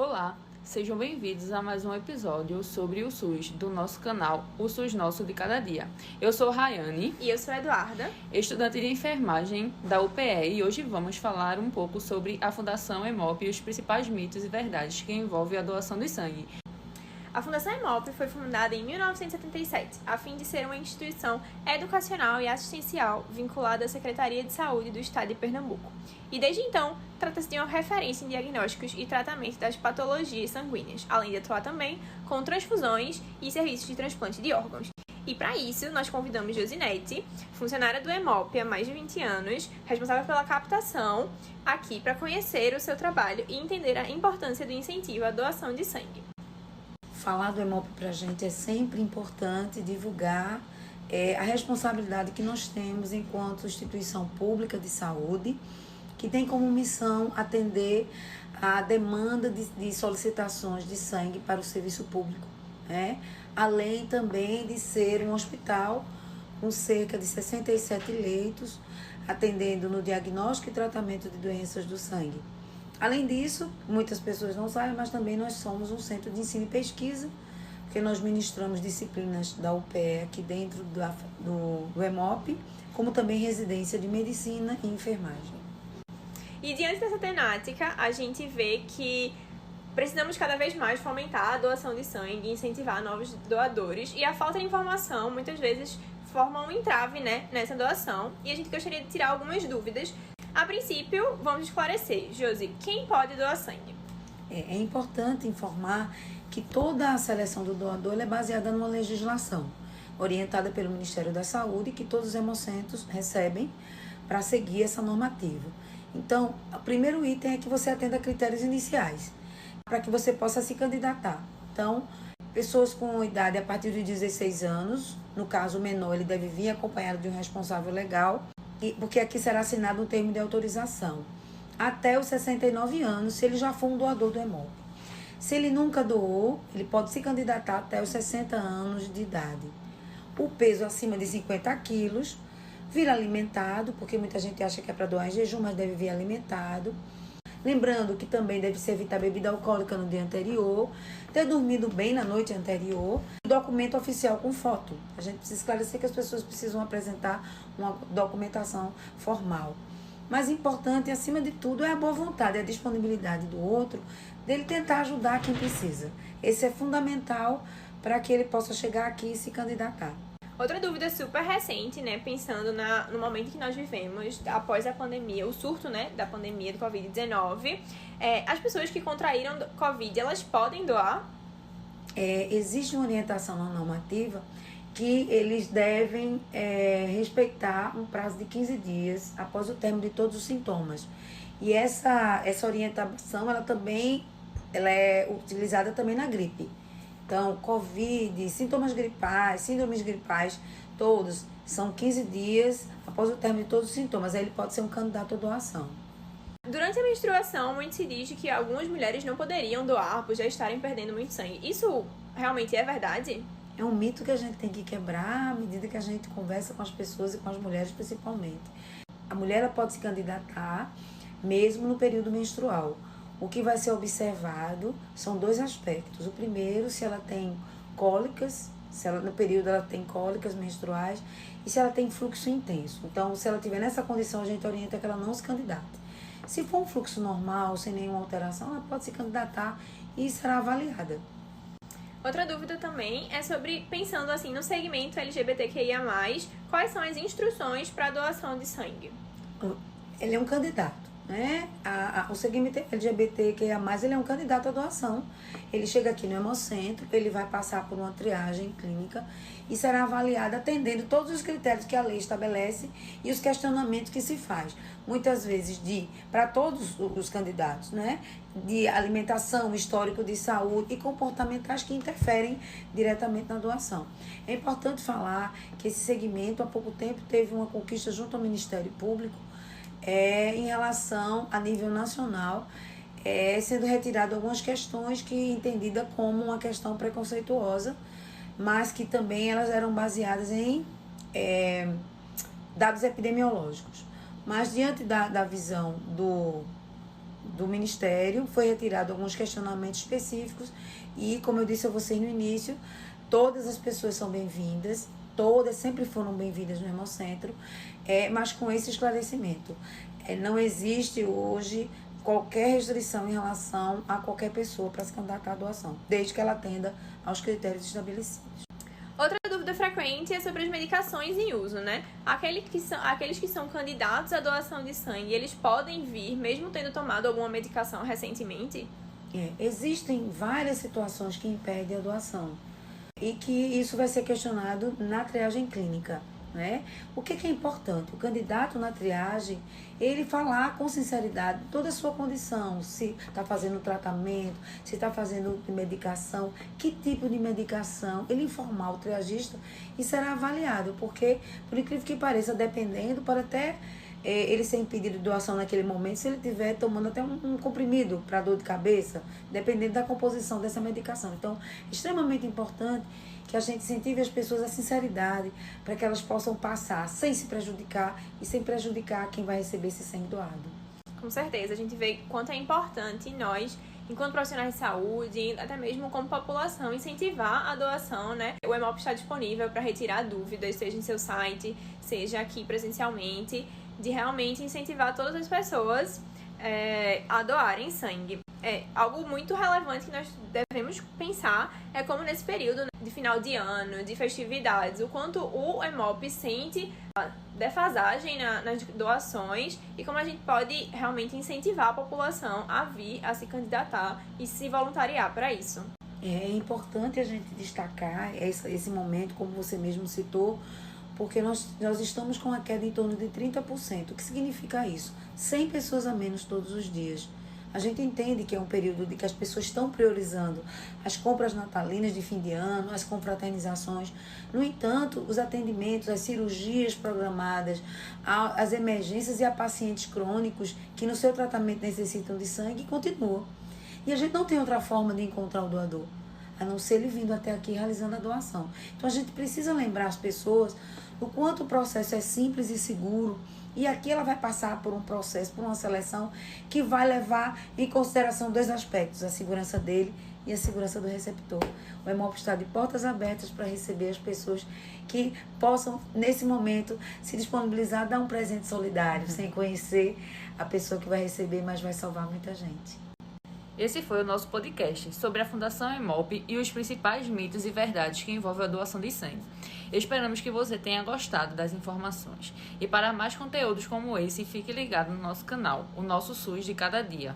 Olá, sejam bem-vindos a mais um episódio sobre o SUS do nosso canal, o SUS Nosso de Cada Dia. Eu sou Rayane. E eu sou Eduarda, estudante de enfermagem da UPE, e hoje vamos falar um pouco sobre a Fundação EMOP e os principais mitos e verdades que envolvem a doação de sangue. A Fundação EMOP foi fundada em 1977, a fim de ser uma instituição educacional e assistencial vinculada à Secretaria de Saúde do Estado de Pernambuco. E desde então, trata-se de uma referência em diagnósticos e tratamento das patologias sanguíneas, além de atuar também com transfusões e serviços de transplante de órgãos. E para isso, nós convidamos Josinete, funcionária do EMOP há mais de 20 anos, responsável pela captação, aqui para conhecer o seu trabalho e entender a importância do incentivo à doação de sangue. Falar do EMOP para a gente é sempre importante divulgar a responsabilidade que nós temos enquanto instituição pública de saúde, que tem como missão atender a demanda de solicitações de sangue para o serviço público, né? Além também de ser um hospital com cerca de 67 leitos, atendendo no diagnóstico e tratamento de doenças do sangue. Além disso, muitas pessoas não sabem, mas também nós somos um centro de ensino e pesquisa, porque nós ministramos disciplinas da UPE aqui dentro do EMOP, como também residência de medicina e enfermagem. E diante dessa temática, a gente vê que precisamos cada vez mais fomentar a doação de sangue e incentivar novos doadores, e a falta de informação muitas vezes forma um entrave, nessa doação, e a gente gostaria de tirar algumas dúvidas. A princípio, vamos esclarecer. Josi, quem pode doar sangue? É importante informar que toda a seleção do doador é baseada numa legislação orientada pelo Ministério da Saúde, que todos os hemocentros recebem para seguir essa normativa. Então, o primeiro item é que você atenda a critérios iniciais, para que você possa se candidatar. Então, pessoas com idade a partir de 16 anos, no caso o menor, ele deve vir acompanhado de um responsável legal, porque aqui será assinado um termo de autorização, até os 69 anos, se ele já for um doador do EMOP. Se ele nunca doou, ele pode se candidatar até os 60 anos de idade. O peso acima de 50 quilos, vir alimentado, porque muita gente acha que é para doar em jejum, mas deve vir alimentado. Lembrando que também deve se evitar bebida alcoólica no dia anterior, ter dormido bem na noite anterior, documento oficial com foto. A gente precisa esclarecer que as pessoas precisam apresentar uma documentação formal. Mas importante, acima de tudo, é a boa vontade, a disponibilidade do outro, dele tentar ajudar quem precisa. Esse é fundamental para que ele possa chegar aqui e se candidatar. Outra dúvida super recente, pensando no momento que nós vivemos, após a pandemia, o surto, da pandemia do Covid-19, as pessoas que contraíram Covid, elas podem doar? Existe uma orientação na normativa que eles devem respeitar um prazo de 15 dias após o término de todos os sintomas. E essa orientação, ela é utilizada também na gripe. Então, Covid, sintomas gripais, síndromes gripais, todos são 15 dias após o término de todos os sintomas. Aí ele pode ser um candidato à doação. Durante a menstruação, muito se diz que algumas mulheres não poderiam doar por já estarem perdendo muito sangue. Isso realmente é verdade? É um mito que a gente tem que quebrar à medida que a gente conversa com as pessoas e com as mulheres principalmente. A mulher ela pode se candidatar mesmo no período menstrual. O que vai ser observado são dois aspectos. O primeiro, se ela tem cólicas, no período ela tem cólicas menstruais, e se ela tem fluxo intenso. Então, se ela estiver nessa condição, a gente orienta que ela não se candidate. Se for um fluxo normal, sem nenhuma alteração, ela pode se candidatar e será avaliada. Outra dúvida também é sobre, pensando assim no segmento LGBTQIA+, quais são as instruções para a doação de sangue? Ele é um candidato. O segmento LGBTQIA+, ele é um candidato à doação. Ele chega aqui no hemocentro, ele vai passar por uma triagem clínica e será avaliado atendendo todos os critérios que a lei estabelece e os questionamentos que se faz. Muitas vezes para todos os candidatos, de alimentação, histórico de saúde e comportamentais que interferem diretamente na doação. É importante falar que esse segmento, há pouco tempo, teve uma conquista junto ao Ministério Público, em relação a nível nacional, sendo retirado algumas questões que entendida como uma questão preconceituosa, mas que também elas eram baseadas em dados epidemiológicos. Mas diante da visão do Ministério, foi retirado alguns questionamentos específicos e, como eu disse a vocês no início, todas as pessoas são bem-vindas, todas sempre foram bem-vindas no Hemocentro, mas com esse esclarecimento. Não existe hoje qualquer restrição em relação a qualquer pessoa para se candidatar à doação, desde que ela atenda aos critérios estabelecidos. Outra dúvida frequente é sobre as medicações em uso, né? Aqueles que são candidatos à doação de sangue, eles podem vir, mesmo tendo tomado alguma medicação recentemente? Existem várias situações que impedem a doação e que isso vai ser questionado na triagem clínica, né? O que é importante? O candidato na triagem, ele falar com sinceridade toda a sua condição, se está fazendo tratamento, se está fazendo medicação, que tipo de medicação, ele informar o triagista e será avaliado, porque, por incrível que pareça, dependendo, pode até ele ser impedido de doação naquele momento, se ele estiver tomando até um comprimido para dor de cabeça, dependendo da composição dessa medicação. Então, é extremamente importante que a gente incentive as pessoas à sinceridade, para que elas possam passar sem se prejudicar e sem prejudicar quem vai receber esse sangue doado. Com certeza, a gente vê quanto é importante nós, enquanto profissionais de saúde, até mesmo como população, incentivar a doação, né? O Hemop está disponível para retirar dúvidas, seja em seu site, seja aqui presencialmente, de realmente incentivar todas as pessoas a doarem sangue. Algo muito relevante que nós devemos pensar é como nesse período de final de ano, de festividades, o quanto o Hemop sente a defasagem nas doações e como a gente pode realmente incentivar a população a vir a se candidatar e se voluntariar para isso. É importante a gente destacar esse momento, como você mesmo citou, porque nós estamos com uma queda em torno de 30%. O que significa isso? 100 pessoas a menos todos os dias. A gente entende que é um período de que as pessoas estão priorizando as compras natalinas de fim de ano, as confraternizações. No entanto, os atendimentos, as cirurgias programadas, as emergências e a pacientes crônicos que no seu tratamento necessitam de sangue continuam. E a gente não tem outra forma de encontrar o doador, a não ser ele vindo até aqui realizando a doação. Então a gente precisa lembrar as pessoas o quanto o processo é simples e seguro, e aqui ela vai passar por um processo, por uma seleção que vai levar em consideração dois aspectos, a segurança dele e a segurança do receptor. O Hemop está de portas abertas para receber as pessoas que possam, nesse momento, se disponibilizar a dar um presente solidário, sem conhecer a pessoa que vai receber, mas vai salvar muita gente. Esse foi o nosso podcast sobre a Fundação Hemop e os principais mitos e verdades que envolvem a doação de sangue. Esperamos que você tenha gostado das informações. E para mais conteúdos como esse, fique ligado no nosso canal, o nosso SUS de cada dia.